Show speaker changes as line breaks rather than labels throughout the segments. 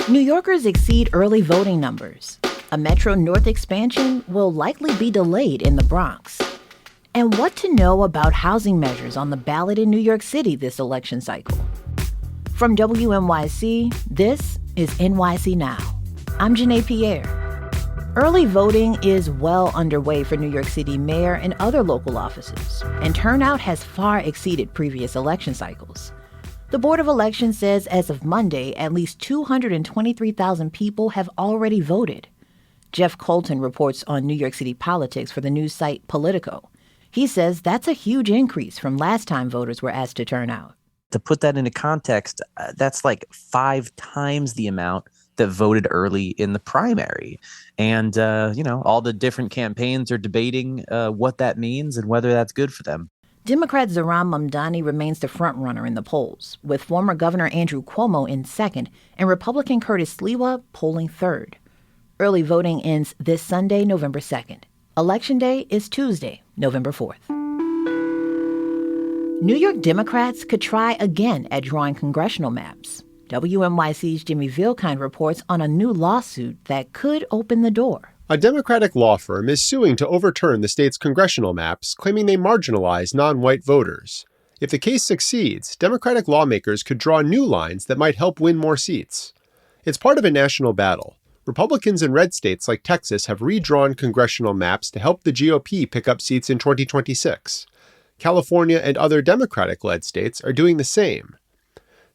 New Yorkers exceed early voting numbers. A Metro North expansion will likely be delayed in the Bronx. And what to know about housing measures on the ballot in New York City this election cycle. From WNYC, this is NYC Now. I'm Janae Pierre. Early voting is well underway for New York City mayor and other local offices, and turnout has far exceeded previous election cycles. The Board of Elections says as of Monday, at least 223,000 people have already voted. Jeff Colton reports on New York City politics for the news site Politico. He says that's a huge increase from last time voters were asked to turn out.
To put that into context, that's like 5 times the amount that voted early in the primary. And, all the different campaigns are debating what that means and whether that's good for them.
Democrat Zohran Mamdani remains the frontrunner in the polls, with former Governor Andrew Cuomo in second and Republican Curtis Sliwa polling third. Early voting ends this Sunday, November 2nd. Election Day is Tuesday, November 4th. New York Democrats could try again at drawing congressional maps. WNYC's Jimmy Vilkind reports on a new lawsuit that could open the door.
A Democratic law firm is suing to overturn the state's congressional maps, claiming they marginalize non-white voters. If the case succeeds, Democratic lawmakers could draw new lines that might help win more seats. It's part of a national battle. Republicans in red states like Texas have redrawn congressional maps to help the GOP pick up seats in 2026. California and other Democratic-led states are doing the same.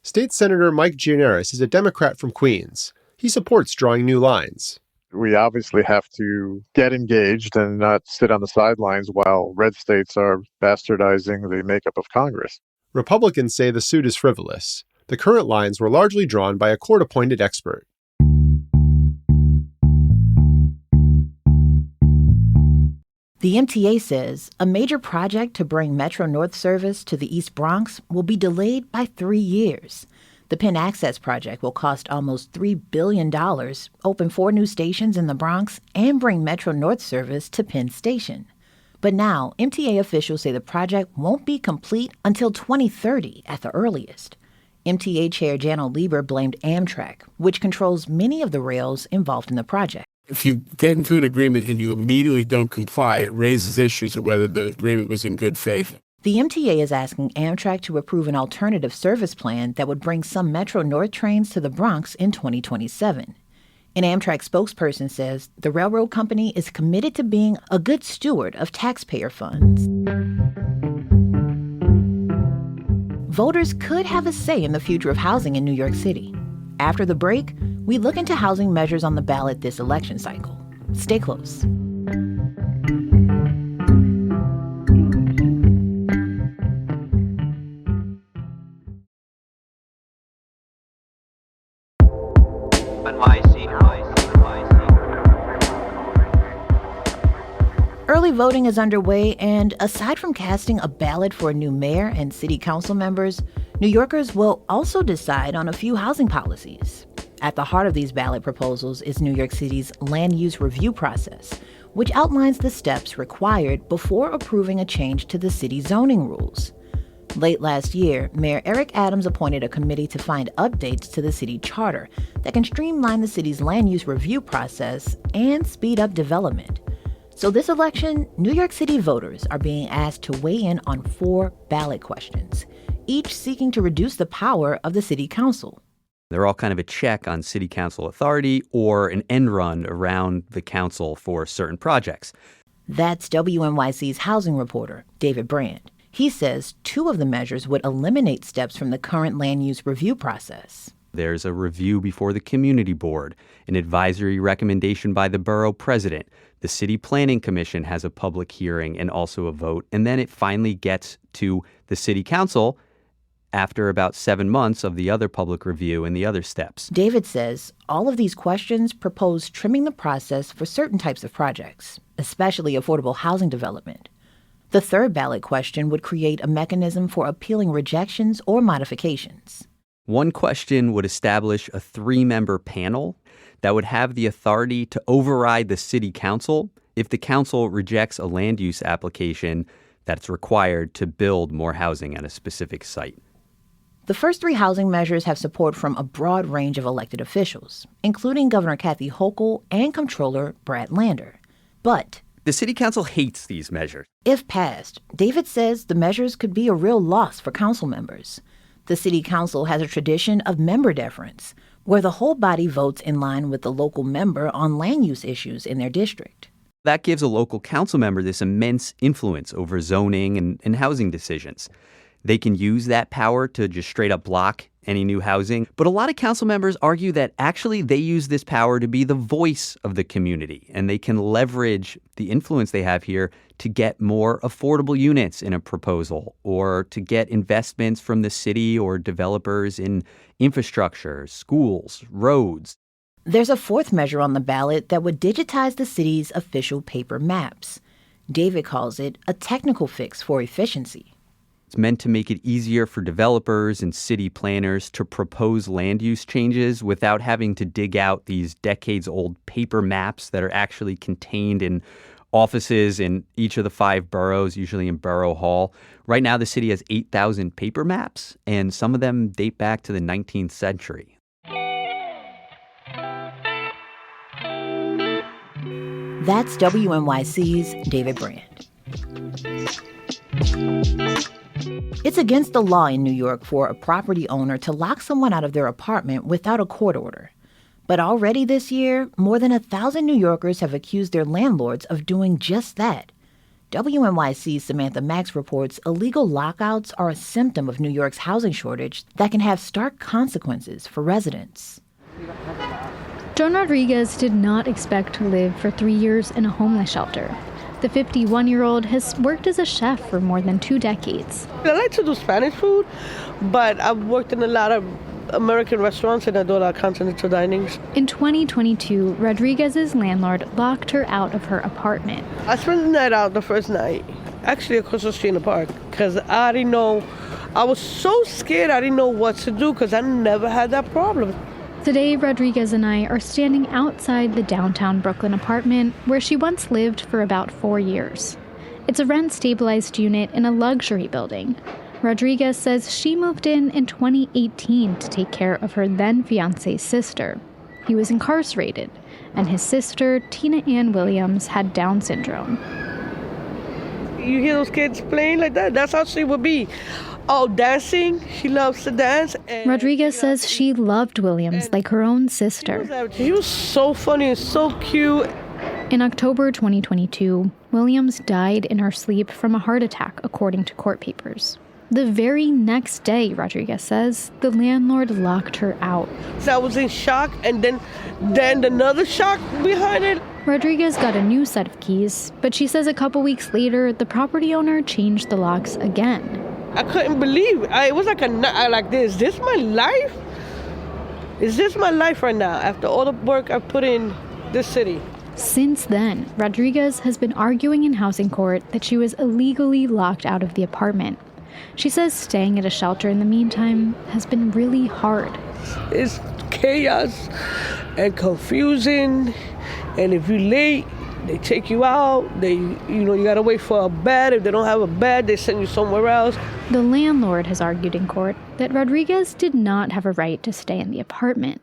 State Senator Mike Gianaris is a Democrat from Queens. He supports drawing new lines.
We obviously have to get engaged and not sit on the sidelines while red states are bastardizing the makeup of Congress.
Republicans say the suit is frivolous. The current lines were largely drawn by a court-appointed expert.
The MTA says a major project to bring Metro North service to the East Bronx will be delayed by 3 years. The Penn Access project will cost almost $3 billion, open 4 new stations in the Bronx, and bring Metro North service to Penn Station. But now, MTA officials say the project won't be complete until 2030 at the earliest. MTA Chair Janno Lieber blamed Amtrak, which controls many of the rails involved in the project.
If you get into an agreement and you immediately don't comply, it raises issues of whether the agreement was in good faith.
The MTA is asking Amtrak to approve an alternative service plan that would bring some Metro North trains to the Bronx in 2027. An Amtrak spokesperson says the railroad company is committed to being a good steward of taxpayer funds. Voters could have a say in the future of housing in New York City. After the break, we look into housing measures on the ballot this election cycle. Stay close. Early voting is underway, and aside from casting a ballot for a new mayor and city council members, New Yorkers will also decide on a few housing policies. At the heart of these ballot proposals is New York City's land use review process, which outlines the steps required before approving a change to the city zoning rules. Late last year, Mayor Eric Adams appointed a committee to find updates to the city charter that can streamline the city's land use review process and speed up development. So this election, New York City voters are being asked to weigh in on 4 ballot questions, each seeking to reduce the power of the city council.
They're all kind of a check on city council authority or an end run around the council for certain projects.
That's WNYC's housing reporter, David Brand. He says 2 of the measures would eliminate steps from the current land use review process.
There's a review before the community board, an advisory recommendation by the borough president. The city planning commission has a public hearing and also a vote, and then it finally gets to the city council after about 7 months of the other public review and the other steps.
David says all of these questions propose trimming the process for certain types of projects, especially affordable housing development. The 3rd ballot question would create a mechanism for appealing rejections or modifications.
One question would establish a 3-member panel that would have the authority to override the city council if the council rejects a land use application that's required to build more housing at a specific site.
The first three housing measures have support from a broad range of elected officials, including Governor Kathy Hochul and Comptroller Brad Lander. But
the city council hates these measures.
If passed, David says the measures could be a real loss for council members. The city council has a tradition of member deference, where the whole body votes in line with the local member on land use issues in their district.
That gives a local council member this immense influence over zoning and housing decisions. They can use that power to just straight up block any new housing. But a lot of council members argue that actually they use this power to be the voice of the community, and they can leverage the influence they have here to get more affordable units in a proposal or to get investments from the city or developers in infrastructure, schools, roads.
There's a fourth measure on the ballot that would digitize the city's official paper maps. David calls it a technical fix for efficiency.
It's meant to make it easier for developers and city planners to propose land use changes without having to dig out these decades-old paper maps that are actually contained in offices in each of the 5 boroughs, usually in Borough Hall. Right now, the city has 8,000 paper maps, and some of them date back to the 19th century.
That's WNYC's David Brand. It's against the law in New York for a property owner to lock someone out of their apartment without a court order. But already this year, more than 1,000 New Yorkers have accused their landlords of doing just that. WNYC's Samantha Max reports illegal lockouts are a symptom of New York's housing shortage that can have stark consequences for residents.
Joan Rodriguez did not expect to live for 3 years in a homeless shelter. The 51-year-old has worked as a chef for more than 2 decades.
I like to do Spanish food, but I've worked in a lot of American restaurants and I do a lot of continental dinings.
In 2022, Rodriguez's landlord locked her out of her apartment.
I spent the night out the first night, actually across the street in the park, because I didn't know, I was so scared I didn't know what to do because I never had that problem.
Today, Rodriguez and I are standing outside the downtown Brooklyn apartment where she once lived for about 4 years. It's a rent-stabilized unit in a luxury building. Rodriguez says she moved in 2018 to take care of her then-fiancé's sister. He was incarcerated, and his sister, Tina Ann Williams, had Down syndrome.
You hear those kids playing like that? That's how she would be. Oh, dancing. She loves to dance. And
Rodriguez says she loved Williams like her own sister.
He was so funny and so cute.
In October 2022, Williams died in her sleep from a heart attack, according to court papers. The very next day, Rodriguez says, the landlord locked her out.
So I was in shock, and then another shock behind it.
Rodriguez got a new set of keys, but she says a couple weeks later, the property owner changed the locks again.
I couldn't believe it. It was like this. Is this my life? Is this my life right now after all the work I put in this city?
Since then, Rodriguez has been arguing in housing court that she was illegally locked out of the apartment. She says staying at a shelter in the meantime has been really hard.
It's chaos and confusing, and if you're late, they take you out. You gotta wait for a bed. If they don't have a bed, they send you somewhere else.
The landlord has argued in court that Rodriguez did not have a right to stay in the apartment.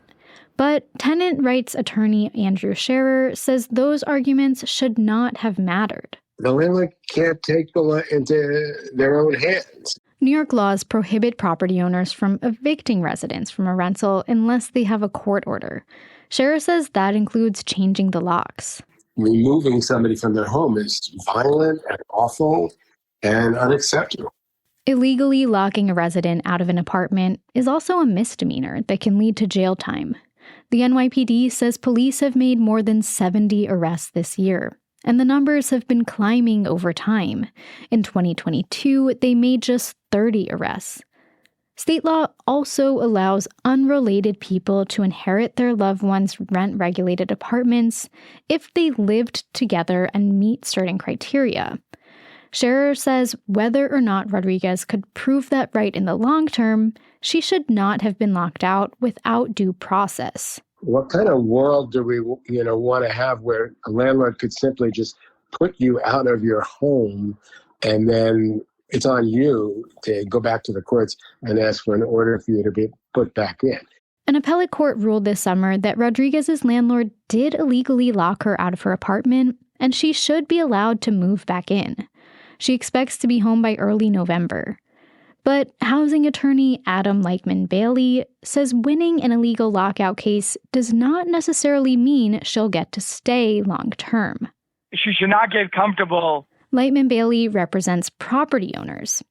But tenant rights attorney Andrew Scherer says those arguments should not have mattered.
The landlord can't take the law into their own hands.
New York laws prohibit property owners from evicting residents from a rental unless they have a court order. Scherer says that includes changing the locks.
Removing somebody from their home is violent and awful and unacceptable.
Illegally locking a resident out of an apartment is also a misdemeanor that can lead to jail time. The NYPD says police have made more than 70 arrests this year, and the numbers have been climbing over time. In 2022, they made just 30 arrests. State law also allows unrelated people to inherit their loved ones' rent-regulated apartments if they lived together and meet certain criteria. Scherer says whether or not Rodriguez could prove that right in the long term, she should not have been locked out without due process.
What kind of world do we, want to have where a landlord could simply just put you out of your home and then it's on you to go back to the courts and ask for an order for you to be put back in.
An appellate court ruled this summer that Rodriguez's landlord did illegally lock her out of her apartment, and she should be allowed to move back in. She expects to be home by early November. But housing attorney Adam Leichman-Bailey says winning an illegal lockout case does not necessarily mean she'll get to stay long term.
She should not get comfortable.
Leichman-Bailey represents property owners.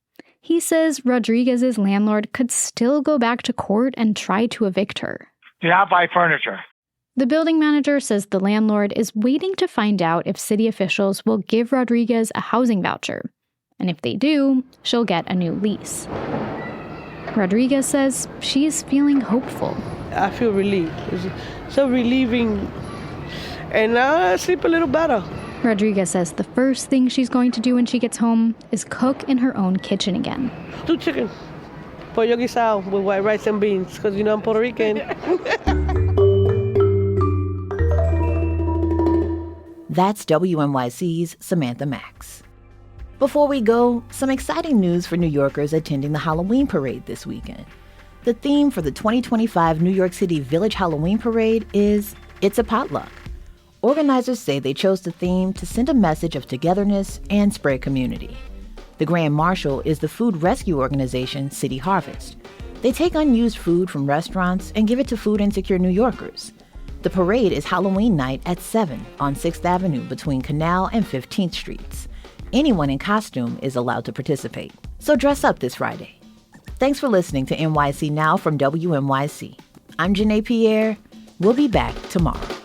He says Rodriguez's landlord could still go back to court and try to evict her.
Do not buy furniture.
The building manager says the landlord is waiting to find out if city officials will give Rodriguez a housing voucher. And if they do, she'll get a new lease. Rodriguez says she's feeling hopeful.
I feel relieved. It's so relieving. And now I sleep a little better.
Rodriguez says the first thing she's going to do when she gets home is cook in her own kitchen again.
Do chicken. Pollo guisado with white rice and beans, because you know I'm Puerto Rican.
That's WNYC's Samantha Max. Before we go, some exciting news for New Yorkers attending the Halloween parade this weekend. The theme for the 2025 New York City Village Halloween Parade is It's a Potluck. Organizers say they chose the theme to send a message of togetherness and spread community. The Grand Marshal is the food rescue organization City Harvest. They take unused food from restaurants and give it to food insecure New Yorkers. The parade is Halloween night at 7 on 6th Avenue between Canal and 15th Streets. Anyone in costume is allowed to participate, so dress up this Friday. Thanks for listening to NYC Now from WNYC. I'm Janae Pierre. We'll be back tomorrow.